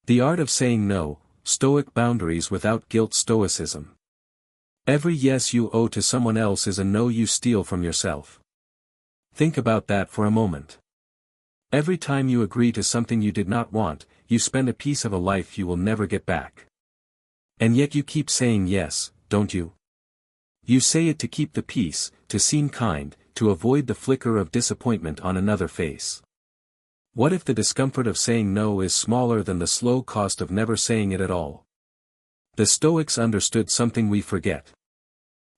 The art of saying no, Stoic boundaries without guilt stoicism. Every yes you owe to someone else is a no you steal from yourself. Think about that for a moment. Every time you agree to something you did not want, you spend a piece of a life you will never get back. And yet you keep saying yes, don't you? You say it to keep the peace, to seem kind, to avoid the flicker of disappointment on another face. What if the discomfort of saying no is smaller than the slow cost of never saying it at all? The Stoics understood something we forget.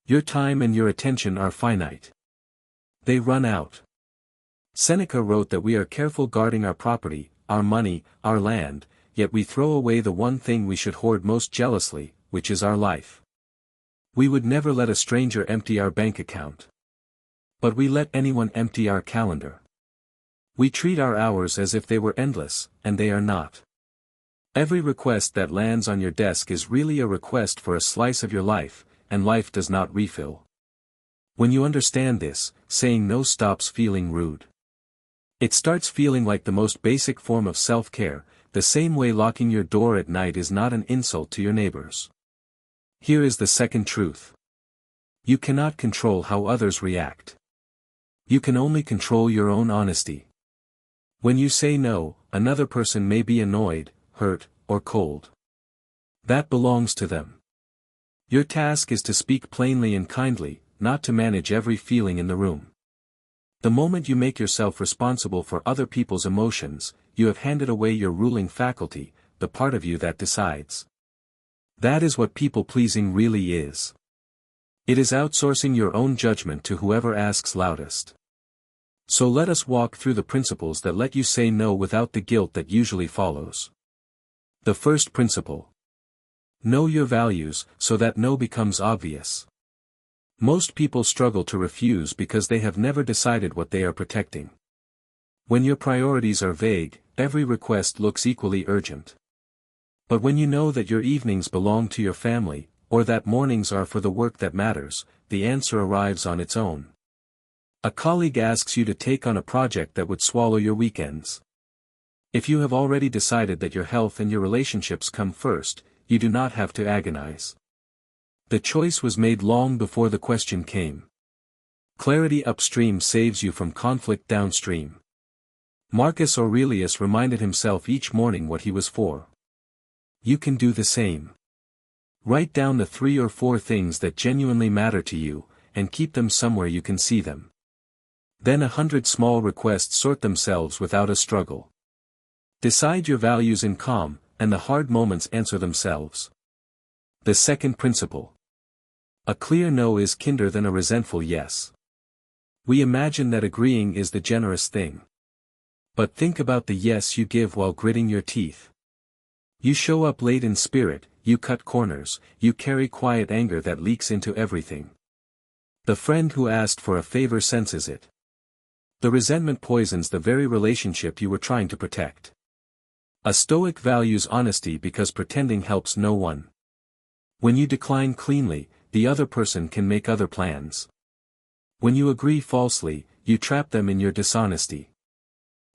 Your time and your attention are finite. They run out. Seneca wrote that we are careful guarding our property, our money, our land, yet we throw away the one thing we should hoard most jealously, which is our life. We would never let a stranger empty our bank account. But we let anyone empty our calendar. We treat our hours as if they were endless, and they are not. Every request that lands on your desk is really a request for a slice of your life, and life does not refill. When you understand this, saying no stops feeling rude. It starts feeling like the most basic form of self-care, the same way locking your door at night is not an insult to your neighbors. Here is the second truth. You cannot control how others react. You can only control your own honesty. When you say no, another person may be annoyed, hurt, or cold. That belongs to them. Your task is to speak plainly and kindly, not to manage every feeling in the room. The moment you make yourself responsible for other people's emotions, you have handed away your ruling faculty, the part of you that decides. That is what people-pleasing really is. It is outsourcing your own judgment to whoever asks loudest. So let us walk through the principles that let you say no without the guilt that usually follows. The first principle. Know your values, so that no becomes obvious. Most people struggle to refuse because they have never decided what they are protecting. When your priorities are vague, every request looks equally urgent. But when you know that your evenings belong to your family, or that mornings are for the work that matters, the answer arrives on its own. A colleague asks you to take on a project that would swallow your weekends. If you have already decided that your health and your relationships come first, you do not have to agonize. The choice was made long before the question came. Clarity upstream saves you from conflict downstream. Marcus Aurelius reminded himself each morning what he was for. You can do the same. Write down the 3 or 4 things that genuinely matter to you, and keep them somewhere you can see them. Then 100 small requests sort themselves without a struggle. Decide your values in calm, and the hard moments answer themselves. The second principle. A clear no is kinder than a resentful yes. We imagine that agreeing is the generous thing. But think about the yes you give while gritting your teeth. You show up late in spirit, you cut corners, you carry quiet anger that leaks into everything. The friend who asked for a favor senses it. The resentment poisons the very relationship you were trying to protect. A Stoic values honesty because pretending helps no one. When you decline cleanly, the other person can make other plans. When you agree falsely, you trap them in your dishonesty.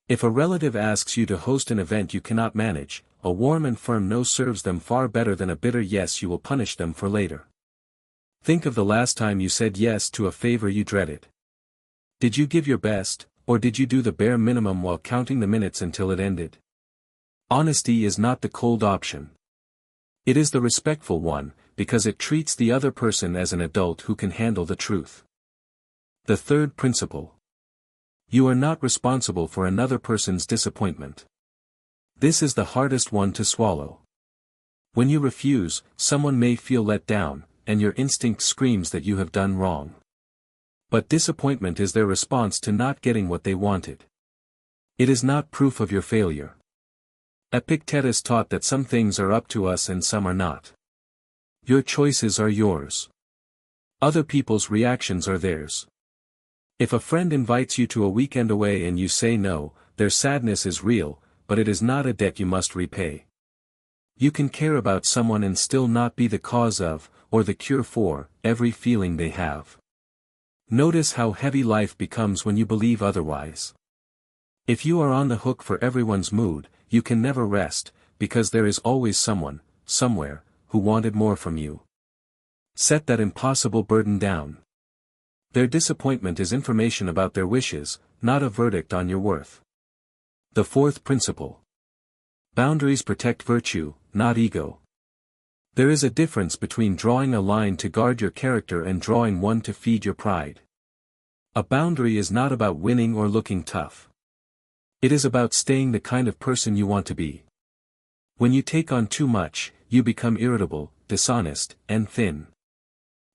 If a relative asks you to host an event you cannot manage, a warm and firm no serves them far better than a bitter yes you will punish them for later. Think of the last time you said yes to a favor you dreaded. Did you give your best, or did you do the bare minimum while counting the minutes until it ended? Honesty is not the cold option. It is the respectful one, because it treats the other person as an adult who can handle the truth. The third principle. You are not responsible for another person's disappointment. This is the hardest one to swallow. When you refuse, someone may feel let down, and your instinct screams that you have done wrong. But disappointment is their response to not getting what they wanted. It is not proof of your failure. Epictetus taught that some things are up to us and some are not. Your choices are yours. Other people's reactions are theirs. If a friend invites you to a weekend away and you say no, their sadness is real, but it is not a debt you must repay. You can care about someone and still not be the cause of, or the cure for, every feeling they have. Notice how heavy life becomes when you believe otherwise. If you are on the hook for everyone's mood, you can never rest, because there is always someone, somewhere, who wanted more from you. Set that impossible burden down. Their disappointment is information about their wishes, not a verdict on your worth. The fourth principle. Boundaries protect virtue, not ego. There is a difference between drawing a line to guard your character and drawing one to feed your pride. A boundary is not about winning or looking tough. It is about staying the kind of person you want to be. When you take on too much, you become irritable, dishonest, and thin.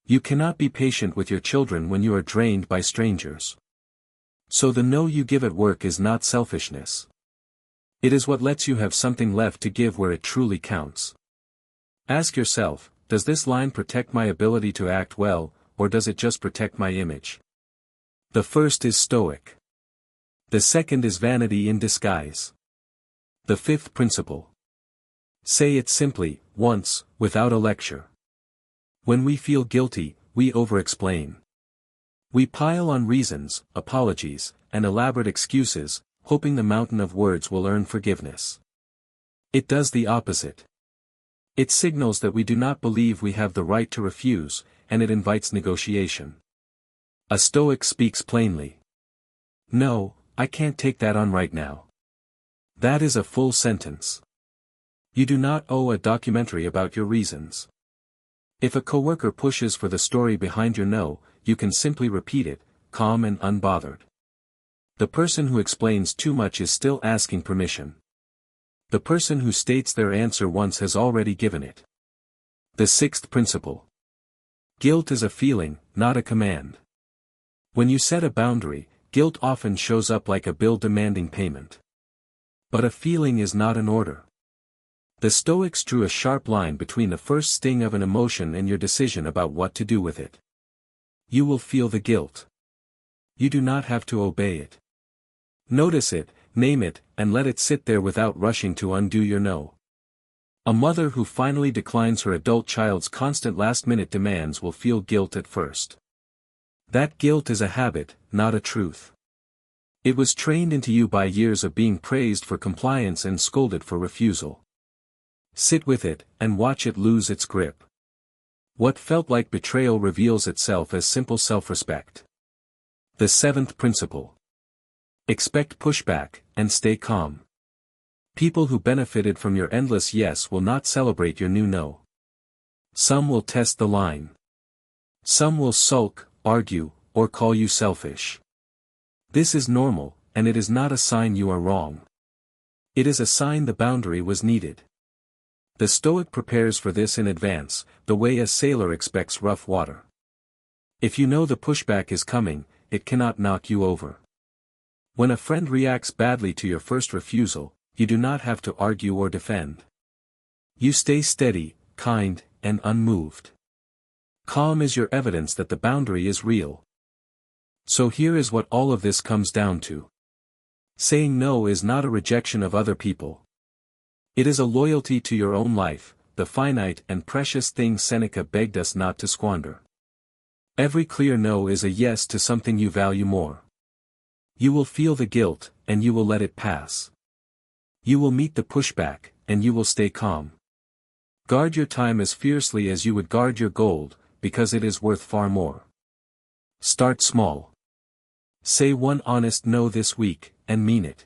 You cannot be patient with your children when you are drained by strangers. So the no you give at work is not selfishness. It is what lets you have something left to give where it truly counts. Ask yourself, does this line protect my ability to act well, or does it just protect my image? The first is stoic. The second is vanity in disguise. The fifth principle. Say it simply, once, without a lecture. When we feel guilty, we over-explain. We pile on reasons, apologies, and elaborate excuses, hoping the mountain of words will earn forgiveness. It does the opposite. It signals that we do not believe we have the right to refuse, and it invites negotiation. A Stoic speaks plainly. No, I can't take that on right now. That is a full sentence. You do not owe a documentary about your reasons. If a coworker pushes for the story behind your no, you can simply repeat it, calm and unbothered. The person who explains too much is still asking permission. The person who states their answer once has already given it. The sixth principle. Guilt is a feeling, not a command. When you set a boundary, guilt often shows up like a bill demanding payment. But a feeling is not an order. The Stoics drew a sharp line between the first sting of an emotion and your decision about what to do with it. You will feel the guilt. You do not have to obey it. Notice it, name it, and let it sit there without rushing to undo your no. A mother who finally declines her adult child's constant last-minute demands will feel guilt at first. That guilt is a habit, not a truth. It was trained into you by years of being praised for compliance and scolded for refusal. Sit with it, and watch it lose its grip. What felt like betrayal reveals itself as simple self-respect. The seventh principle. Expect pushback, and stay calm. People who benefited from your endless yes will not celebrate your new no. Some will test the line. Some will sulk, argue, or call you selfish. This is normal, and it is not a sign you are wrong. It is a sign the boundary was needed. The Stoic prepares for this in advance, the way a sailor expects rough water. If you know the pushback is coming, it cannot knock you over. When a friend reacts badly to your first refusal, you do not have to argue or defend. You stay steady, kind, and unmoved. Calm is your evidence that the boundary is real. So here is what all of this comes down to. Saying no is not a rejection of other people. It is a loyalty to your own life, the finite and precious thing Seneca begged us not to squander. Every clear no is a yes to something you value more. You will feel the guilt, and you will let it pass. You will meet the pushback, and you will stay calm. Guard your time as fiercely as you would guard your gold, because it is worth far more. Start small. Say one honest no this week, and mean it.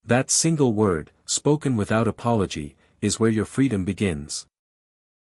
That single word, spoken without apology, is where your freedom begins.